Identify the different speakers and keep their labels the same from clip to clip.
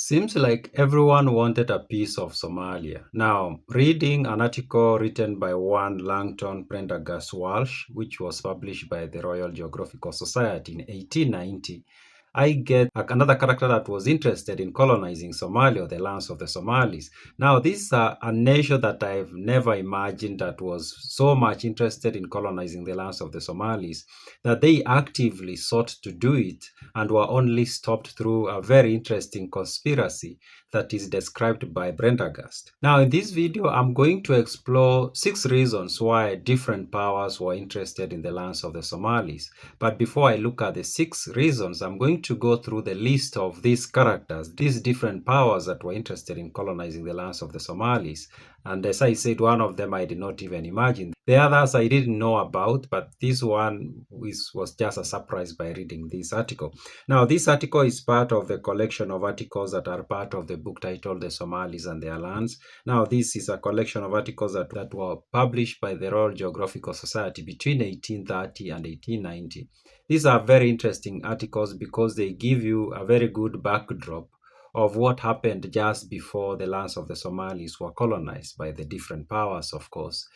Speaker 1: Seems like everyone wanted a piece of Somalia. Now, reading an article written by one Langton Prendergast Walsh, which was published by the Royal Geographical Society in 1890, I get another character that was interested in colonizing Somalia, the lands of the Somalis. Now, this is a nation that I've never imagined that was so much interested in colonizing the lands of the Somalis that they actively sought to do it and were only stopped through a very interesting conspiracy that is described by Brendergast. Now, in this video, I'm going to explore 6 reasons why different powers were interested in the lands of the Somalis. But before I look at the 6 reasons, I'm going to go through the list of these characters, these different powers that were interested in colonizing the lands of the Somalis. And as I said, one of them I did not even imagine. The others I didn't know about, but this one was just a surprise by reading this article. Now, this article is part of the collection of articles that are part of the book titled The Somalis and Their Lands. Now, this is a collection of articles that were published by the Royal Geographical Society between 1830 and 1890. These are very interesting articles because they give you a very good backdrop of what happened just before the lands of the Somalis were colonized by the different powers, of course.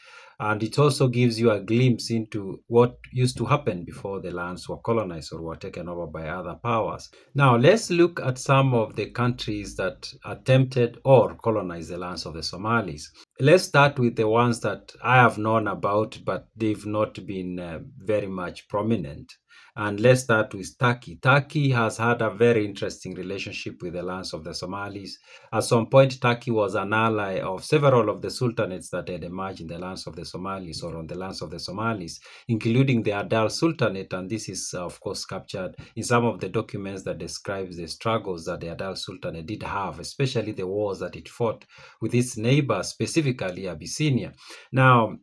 Speaker 1: And it also gives you a glimpse into what used to happen before the lands were colonized or were taken over by other powers. Now, let's look at some of the countries that attempted or colonized the lands of the Somalis. Let's start with the ones that I have known about, but they've not been very much prominent. And let's start with Turkey. Turkey has had a very interesting relationship with the lands of the Somalis. At some point, Turkey was an ally of several of the sultanates that had emerged in the lands of the Somalis or on the lands of the Somalis, including the Adal Sultanate. And this is, of course, captured in some of the documents that describes the struggles that the Adal Sultanate did have, especially the wars that it fought with its neighbors, specifically Abyssinia. Now,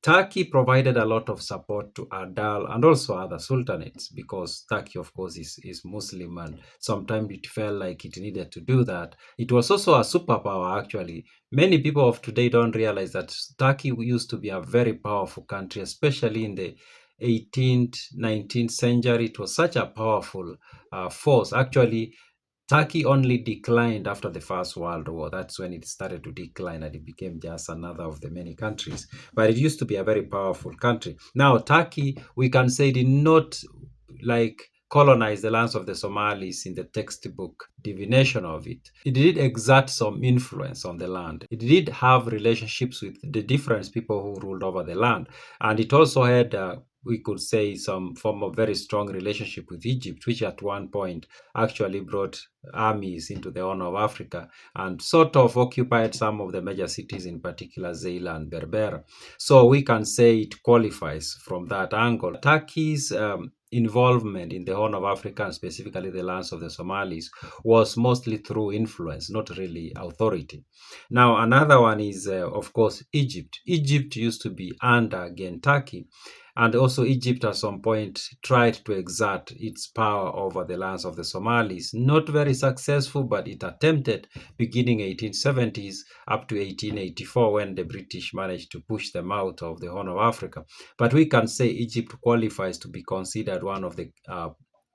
Speaker 1: Turkey provided a lot of support to Adal and also other sultanates because Turkey, of course, is Muslim, and sometimes it felt like it needed to do that. It was also a superpower, actually. Many people of today don't realize that Turkey used to be a very powerful country, especially in the 18th, 19th century. It was such a powerful force. Actually, Turkey only declined after the First World War. That's when it started to decline and it became just another of the many countries. But it used to be a very powerful country. Now, Turkey, we can say, did not colonize the lands of the Somalis in the textbook divination of it. It did exert some influence on the land. It did have relationships with the different people who ruled over the land. And it also had we could say some form of very strong relationship with Egypt, which at one point actually brought armies into the Horn of Africa and sort of occupied some of the major cities, in particular Zeila and Berbera. So we can say it qualifies from that angle. Turkey's involvement in the Horn of Africa, and specifically the lands of the Somalis, was mostly through influence, not really authority. Now, another one is, of course, Egypt. Egypt used to be under, again, Turkey. And also Egypt at some point tried to exert its power over the lands of the Somalis. Not very successful, but it attempted beginning 1870s up to 1884 when the British managed to push them out of the Horn of Africa. But we can say Egypt qualifies to be considered one of the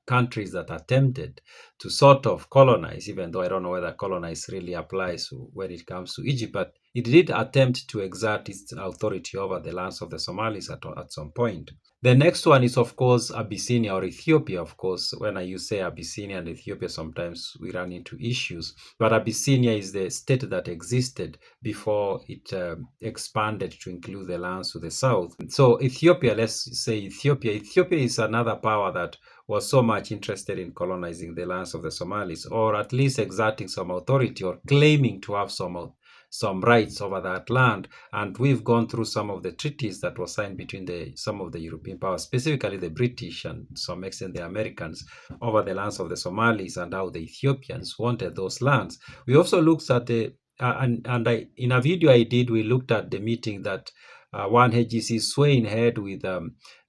Speaker 1: countries that attempted to sort of colonize, even though I don't know whether colonize really applies when it comes to Egypt, but it did attempt to exert its authority over the lands of the Somalis at some point. The next one is, of course, Abyssinia or Ethiopia. Of course, when I say Abyssinia and Ethiopia, sometimes we run into issues. But Abyssinia is the state that existed before it expanded to include the lands to the south. So Ethiopia, let's say Ethiopia. Ethiopia is another power that was so much interested in colonizing the lands of the Somalis, or at least exerting some authority or claiming to have some rights over that land. And we've gone through some of the treaties that were signed between some of the European powers, specifically the British and to some extent the Americans, over the lands of the Somalis and how the Ethiopians wanted those lands. We also looked at in a video I did, we looked at the meeting that one HGC Swain had with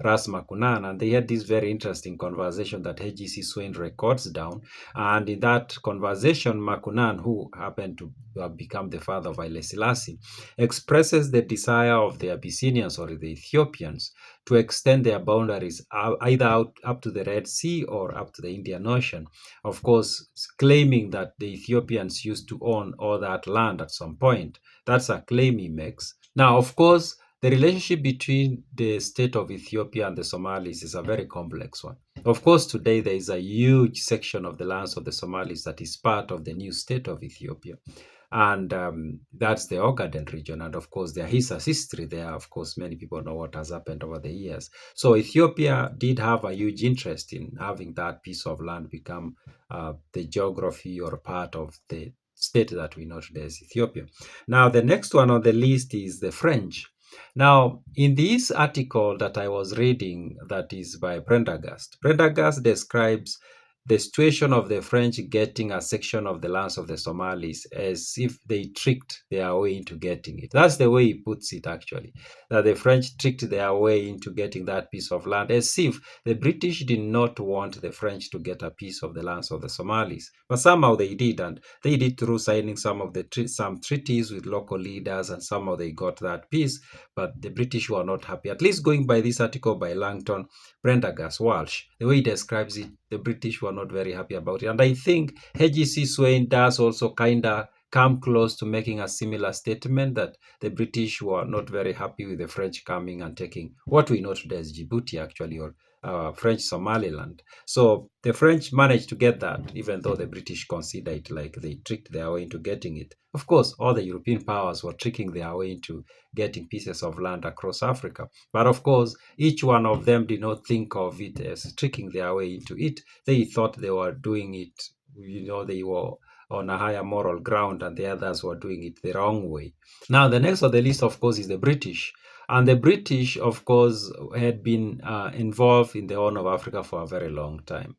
Speaker 1: Ras Makunan, and they had this very interesting conversation that HGC Swain records down. And in that conversation, Makunan, who happened to have become the father of Haile Selassie, expresses the desire of the Abyssinians or the Ethiopians to extend their boundaries either out up to the Red Sea or up to the Indian Ocean. Of course, claiming that the Ethiopians used to own all that land at some point. That's a claim he makes. Now, of course, the relationship between the state of Ethiopia and the Somalis is a very complex one. Of course, today there is a huge section of the lands of the Somalis that is part of the new state of Ethiopia. And that's the Ogaden region. And of course, there is a history there. Of course, many people know what has happened over the years. So Ethiopia did have a huge interest in having that piece of land become the geography or part of the state that we know today as Ethiopia. Now, the next one on the list is the French. Now, in this article that I was reading, that is by Prendergast, Prendergast describes the situation of the French getting a section of the lands of the Somalis as if they tricked their way into getting it. That's the way he puts it, actually, that the French tricked their way into getting that piece of land, as if the British did not want the French to get a piece of the lands of the Somalis. But somehow they did, and they did through signing some treaties with local leaders, and somehow they got that piece. But the British were not happy. At least going by this article by Langton Prendergast Walsh, the way he describes it, the British were not very happy about it. And I think HGC Swain does also kind of come close to making a similar statement that the British were not very happy with the French coming and taking what we know today as Djibouti, actually, or French Somaliland. So the French managed to get that, even though the British consider it like they tricked their way into getting it. Of course, all the European powers were tricking their way into getting pieces of land across Africa. But of course, each one of them did not think of it as tricking their way into it. They thought they were doing it, they were on a higher moral ground, and the others were doing it the wrong way. Now, the next on the list, of course, is the British. And the British, of course, had been involved in the Horn of Africa for a very long time.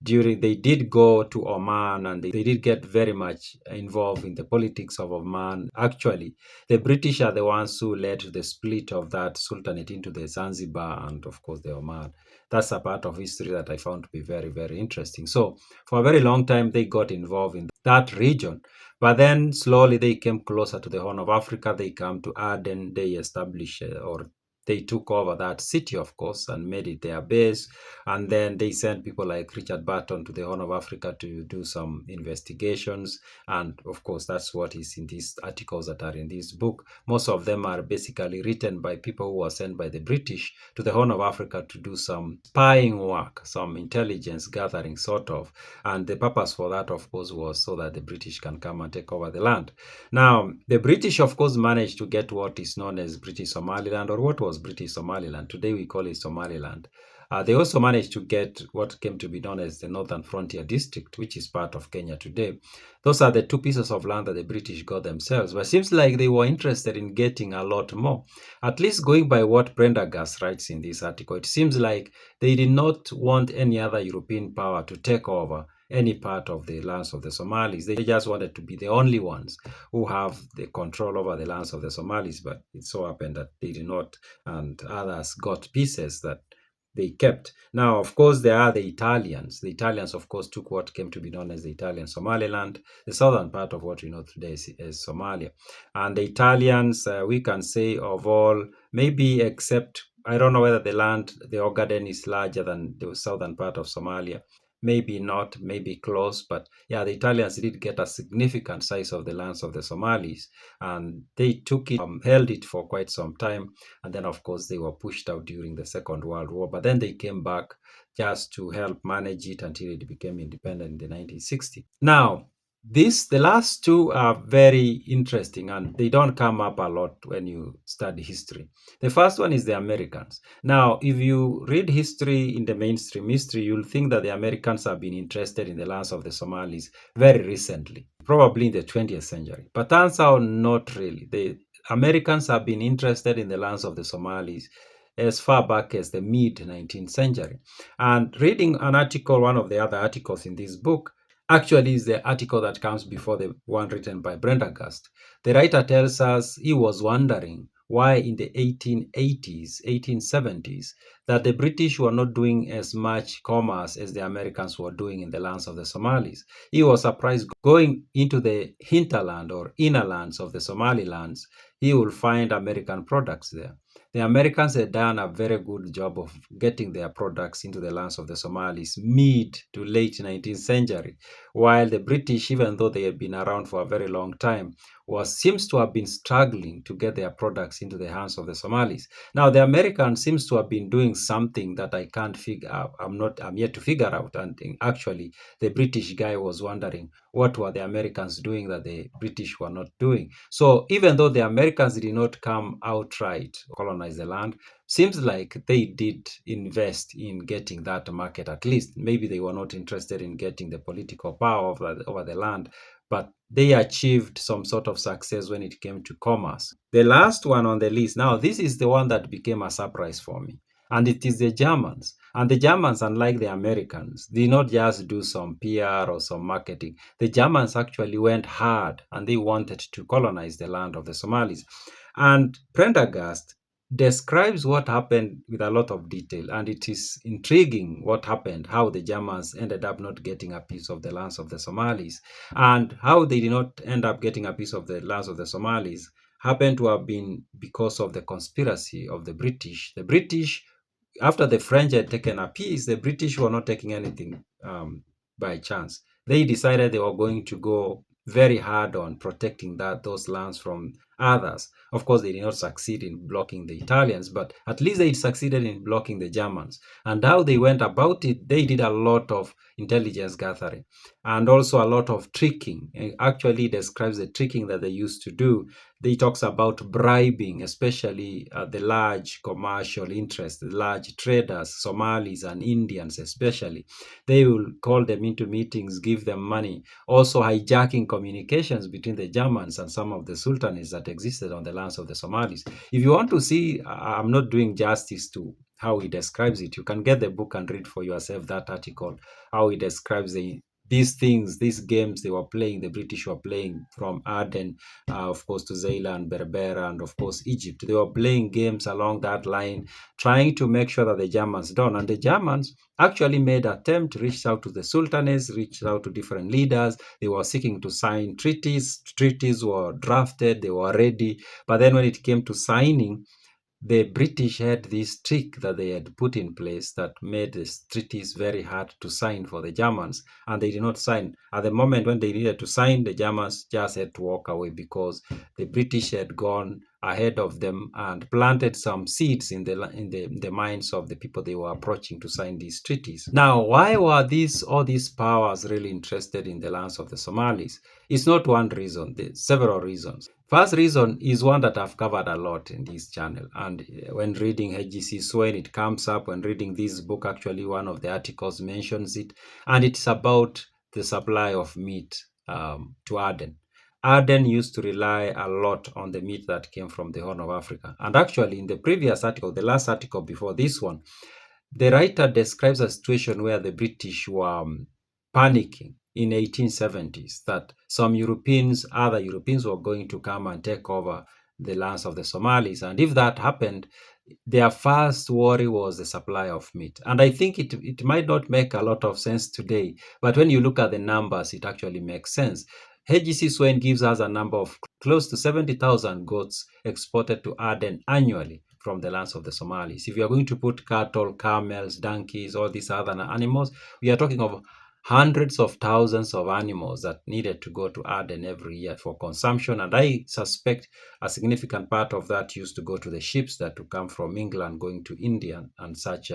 Speaker 1: They did go to Oman, and they did get very much involved in the politics of Oman. Actually, the British are the ones who led to the split of that sultanate into the Zanzibar and, of course, the Oman. That's a part of history that I found to be very, very interesting. So for a very long time, they got involved in that region. But then slowly they came closer to the Horn of Africa. They came to Aden. They established or they took over that city, of course, and made it their base. And then they sent people like Richard Barton to the Horn of Africa to do some investigations. And of course, that's what is in these articles that are in this book. Most of them are basically written by people who were sent by the British to the Horn of Africa to do some spying work, some intelligence gathering, sort of. And the purpose for that, of course, was so that the British can come and take over the land. Now, the British, of course, managed to get what is known as British Somaliland, or what was British Somaliland. Today we call it Somaliland. They also managed to get what came to be known as the Northern Frontier District, which is part of Kenya today. Those are the two pieces of land that the British got themselves. But it seems like they were interested in getting a lot more. At least going by what Prendergast writes in this article, it seems like they did not want any other European power to take over any part of the lands of the Somalis. They just wanted to be the only ones who have the control over the lands of the Somalis, but it so happened that they did not, and others got pieces that they kept. Now, of course, there are the Italians. The Italians, of course, took what came to be known as the Italian Somaliland, the southern part of what we know today as Somalia. And the Italians, we can say of all, maybe except, I don't know whether the Ogaden is larger than the southern part of Somalia. Maybe not, maybe close, but yeah, the Italians did get a significant size of the lands of the Somalis, and they took it, held it for quite some time, and then of course they were pushed out during the Second World War, but then they came back just to help manage it until it became independent in the 1960s. Now, the last two are very interesting, and they don't come up a lot when you study history. The first one is the Americans. Now, if you read history in the mainstream history, you'll think that the Americans have been interested in the lands of the Somalis very recently, probably in the 20th century. But turns out not really. The Americans have been interested in the lands of the Somalis as far back as the mid-19th century. And reading an article, one of the other articles in this book, actually is the article that comes before the one written by Prendergast. The writer tells us he was wondering why in the 1880s, 1870s, that the British were not doing as much commerce as the Americans were doing in the lands of the Somalis. He was surprised going into the hinterland or inner lands of the Somalilands, he will find American products there. The Americans had done a very good job of getting their products into the lands of the Somalis mid to late 19th century, while the British, even though they had been around for a very long time, seems to have been struggling to get their products into the hands of the Somalis. Now, the Americans seems to have been doing something that I can't figure out. I'm yet to figure out. And actually, the British guy was wondering what were the Americans doing that the British were not doing. So even though the Americans did not come outright colonize the land, seems like they did invest in getting that market at least. Maybe they were not interested in getting the political power over the land, but they achieved some sort of success when it came to commerce. The last one on the list, now this is the one that became a surprise for me, and it is the Germans. And the Germans, unlike the Americans, did not just do some PR or some marketing. The Germans actually went hard and they wanted to colonize the land of the Somalis. And Prendergast describes what happened with a lot of detail, and it is intriguing what happened, how the Germans ended up not getting a piece of the lands of the Somalis, and how they did not end up getting a piece of the lands of the Somalis happened to have been because of the conspiracy of the British. The British, after the French had taken a piece, the British were not taking anything by chance. They decided they were going to go very hard on protecting those lands from others. Of course, they did not succeed in blocking the Italians, but at least they succeeded in blocking the Germans. And how they went about it, they did a lot of intelligence gathering and also a lot of tricking. It actually describes the tricking that they used to do. They talks about bribing, especially the large commercial interests, the large traders, Somalis and Indians especially. They will call them into meetings, give them money, also hijacking communications between the Germans and some of the sultanates that existed on the lands of the Somalis. If you want to see, I'm not doing justice to how he describes it. You can get the book and read for yourself that article, how he describes these things, these games they were playing, the British were playing from Aden, of course, to Zeeland, Berbera, and of course, Egypt. They were playing games along that line, trying to make sure that the Germans don't. And the Germans actually made attempt, reached out to the sultanates, reached out to different leaders. They were seeking to sign treaties. Treaties were drafted, they were ready. But then when it came to signing, the British had this trick that they had put in place that made the treaties very hard to sign for the Germans, and they did not sign. At the moment when they needed to sign, the Germans just had to walk away because the British had gone ahead of them and planted some seeds in the minds of the people they were approaching to sign these treaties. Now, why were all these powers really interested in the lands of the Somalis? It's not one reason, there's several reasons. First reason is one that I've covered a lot in this channel, and when reading H.G.C. Swain, it comes up. When reading this book, actually one of the articles mentions it, and it's about the supply of meat to Aden. Aden used to rely a lot on the meat that came from the Horn of Africa. And actually, in the previous article, the last article before this one, the writer describes a situation where the British were panicking in 1870s that some other Europeans were going to come and take over the lands of the Somalis. And if that happened, their first worry was the supply of meat. And I think it might not make a lot of sense today, but when you look at the numbers, it actually makes sense. H.G.C. Swain gives us a number of close to 70,000 goats exported to Aden annually from the lands of the Somalis. If you are going to put cattle, camels, donkeys, all these other animals, we are talking of hundreds of thousands of animals that needed to go to Aden every year for consumption. And I suspect a significant part of that used to go to the ships that would come from England going to India and such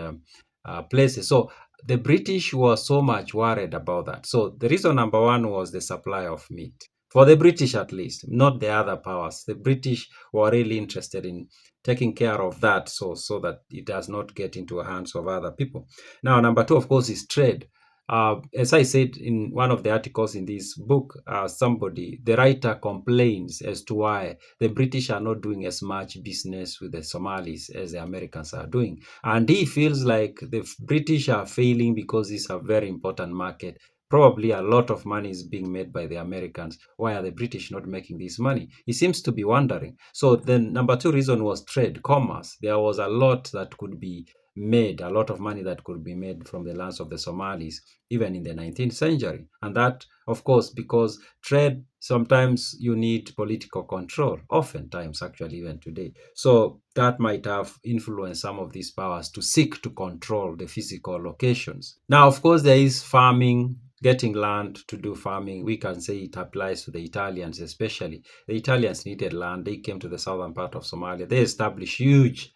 Speaker 1: places. So the British were so much worried about that. So the reason number one was the supply of meat. For the British, at least, not the other powers. The British were really interested in taking care of that so that it does not get into the hands of other people. Now, number two, of course, is trade. As I said in one of the articles in this book, the writer complains as to why the British are not doing as much business with the Somalis as the Americans are doing. And he feels like the British are failing because it's a very important market. probably a lot of money is being made by the Americans. Why are the British not making this money? He seems to be wondering. So then number two reason was trade, commerce. There was a lot that could be made, a lot of money that could be made from the lands of the Somalis, even in the 19th century. And that, of course, because trade, sometimes you need political control, oftentimes, actually, even today. So that might have influenced some of these powers to seek to control the physical locations. Now, of course, there is farming, getting land to do farming. We can say it applies to the Italians, especially. The Italians needed land. They came to the southern part of Somalia. They established huge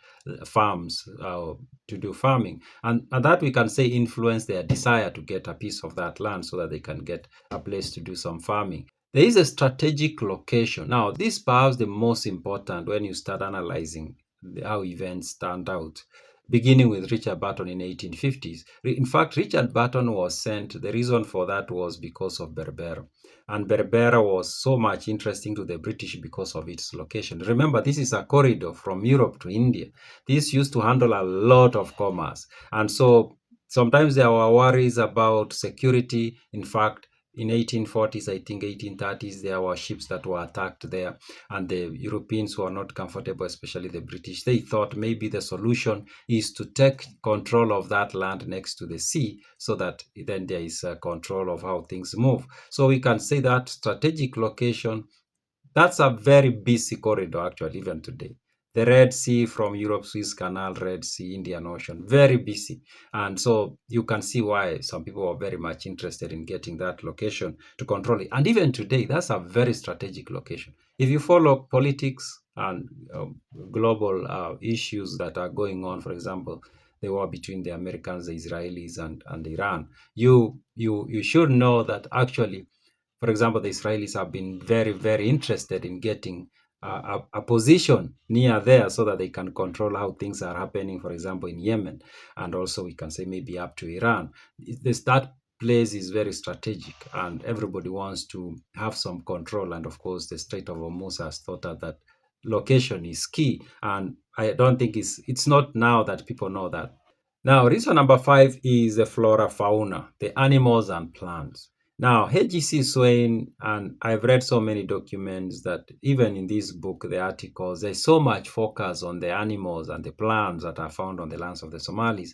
Speaker 1: farms to do farming. And that we can say influenced their desire to get a piece of that land so that they can get a place to do some farming. There is a strategic location. Now, this is perhaps the most important when you start analyzing how events turned out, beginning with Richard Burton in 1850s. In fact, Richard Burton was sent, the reason for that was because of Berbera. And Berbera was so much interesting to the British because of its location. Remember, this is a corridor from Europe to India. This used to handle a lot of commerce. And so sometimes there were worries about security. In fact, in 1840s, I think 1830s, there were ships that were attacked there, and the Europeans were not comfortable, especially the British. They thought maybe the solution is to take control of that land next to the sea so that then there is control of how things move. So we can say that strategic location, that's a very busy corridor, actually, even today. The Red Sea from Europe, Suez Canal, Red Sea, Indian Ocean, very busy. And so you can see why some people are very much interested in getting that location to control it. And even today, that's a very strategic location. If you follow politics and global issues that are going on, for example, the war between the Americans, the Israelis, and Iran, you should know that actually, for example, the Israelis have been very, very interested in getting a position near there so that they can control how things are happening, for example, in Yemen, and also we can say maybe up to Iran. That place is very strategic, and everybody wants to have some control. And of course, the Strait of Hormuz has thought that location is key. And I don't think it's not now that people know that. Now, reason number five is the flora fauna, the animals and plants. Now, HGC Swain, and I've read so many documents that even in this book, the articles, there's so much focus on the animals and the plants that are found on the lands of the Somalis.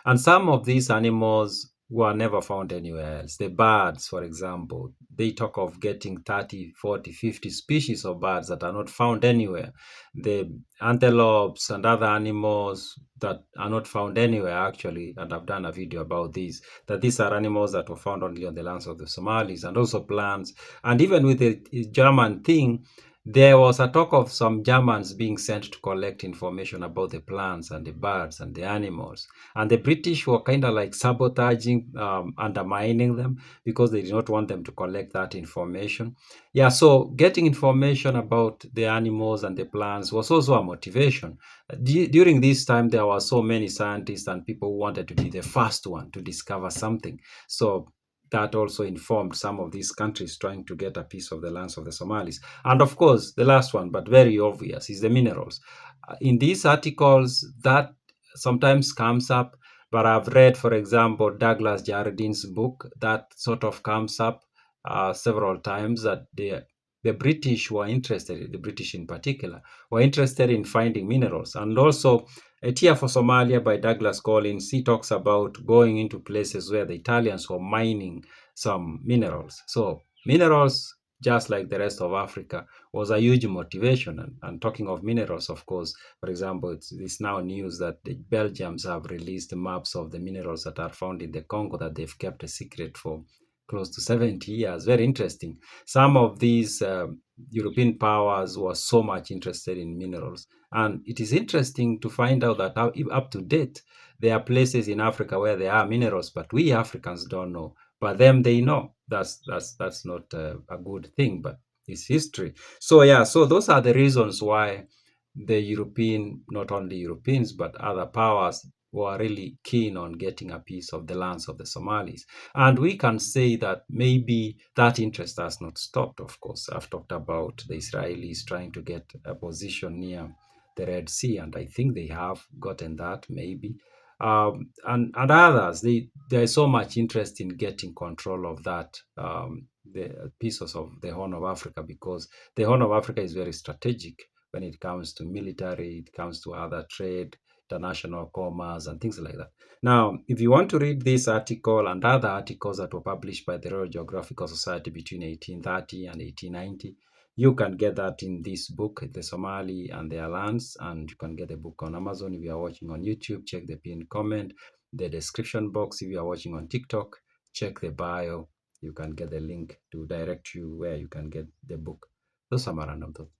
Speaker 1: And some of these animals were never found anywhere else. The birds, for example, they talk of getting 30, 40, 50 species of birds that are not found anywhere. The antelopes and other animals that are not found anywhere, actually, and I've done a video about this, that these are animals that were found only on the lands of the Somalis, and also plants. And even with the German thing, there was a talk of some Germans being sent to collect information about the plants and the birds and the animals. And the British were kind of like sabotaging, undermining them because they did not want them to collect that information. Yeah, so getting information about the animals and the plants was also a motivation. During this time, there were so many scientists and people who wanted to be the first one to discover something. So that also informed some of these countries trying to get a piece of the lands of the Somalis. And of course, the last one, but very obvious, is the minerals. In these articles, that sometimes comes up, but I've read, for example, Douglas Jardine's book that sort of comes up several times, that the British were interested, the British in particular, were interested in finding minerals. And also, A Tear for Somalia by Douglas Collins, he talks about going into places where the Italians were mining some minerals. So minerals, just like the rest of Africa, was a huge motivation. And talking of minerals, of course, for example, it's now news that the Belgians have released maps of the minerals that are found in the Congo that they've kept a secret for close to 70 years. Very interesting. Some of these European powers were so much interested in minerals. And it is interesting to find out that up to date, there are places in Africa where there are minerals, but we Africans don't know. But them, they know. That's not a good thing, but it's history. So yeah, so those are the reasons why the European, not only Europeans, but other powers were really keen on getting a piece of the lands of the Somalis. And we can say that maybe that interest has not stopped, of course. I've talked about the Israelis trying to get a position near the Red Sea, and I think they have gotten that, maybe. and others. There is so much interest in getting control of that, the pieces of the Horn of Africa, because the Horn of Africa is very strategic when it comes to military, it comes to other trade, international commerce, and things like that. Now, if you want to read this article and other articles that were published by the Royal Geographical Society between 1830 and 1890, you can get that in this book, The Somali and Their Lands, and you can get the book on Amazon. If you are watching on YouTube, check the pinned comment, the description box. If you are watching on TikTok, check the bio. You can get the link to direct you where you can get the book. Those are my random thoughts.